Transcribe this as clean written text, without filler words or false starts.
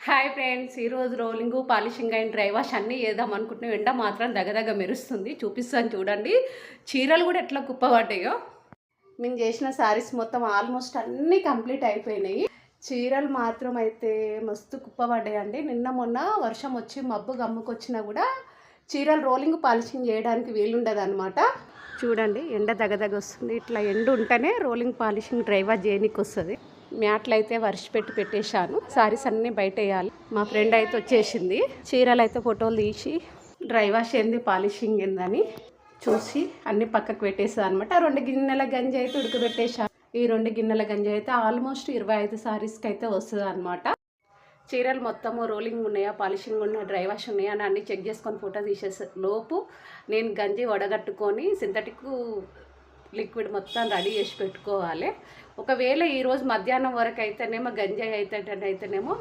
Hi friends, ఈరోజు rolling polishing and dry wash అన్నీ చేద్దాం అనుకుంటున్నాం. ఎండ మాత్రం దగ్గర మెరుస్తుంది. చూపిస్తాను చూడండి. చీరలు కూడా ఎట్లా కుప్పబడ్డాయో. మేము చేసిన శారీస్ మొత్తం ఆల్మోస్ట్ అన్నీ కంప్లీట్ అయిపోయినాయి. చీరలు మాత్రం అయితే మస్తు కుప్పబడ్డాయండి. నిన్న మొన్న వర్షం వచ్చి మబ్బు గమ్ముకొచ్చినా కూడా చీరలు రోలింగ్ పాలిషింగ్ చేయడానికి వీలుండదు అనమాట. చూడండి, ఎండ దగ్గర వస్తుంది. ఇట్లా ఎండ ఉంటేనే రోలింగ్ పాలిషింగ్ డ్రై వాష్ చేయడానికి వస్తుంది. మ్యాట్లు అయితే పెట్టేశాను. సారీస్ అన్నీ బయట వేయాలి. మా ఫ్రెండ్ అయితే వచ్చేసింది. చీరలు అయితే ఫోటోలు తీసి డ్రై వాష్ ఏంది పాలిషింగ్ ఏందని చూసి అన్ని పక్కకు పెట్టేసాను అనమాట. 2 గిన్నెల గంజి అయితే ఉడకబెట్టేశాను. ఈ 2 గిన్నెల గంజి అయితే ఆల్మోస్ట్ 25 సారీస్కి అయితే వస్తుంది అనమాట. చీరలు మొత్తము రోలింగ్ ఉన్నాయా, పాలిషింగ్ ఉన్నాయా, డ్రై వాష్ ఉన్నాయా అని అన్నీ చెక్ చేసుకొని ఫోటో తీసేసే లోపు నేను గంజి వడగట్టుకొని సింథటిక్ లిక్విడ్ మొత్తం రెడీ చేసి పెట్టుకోవాలి. ఒకవేళ ఈరోజు మధ్యాహ్నం వరకు అయితేనేమో గంజాయి అయితేనేమో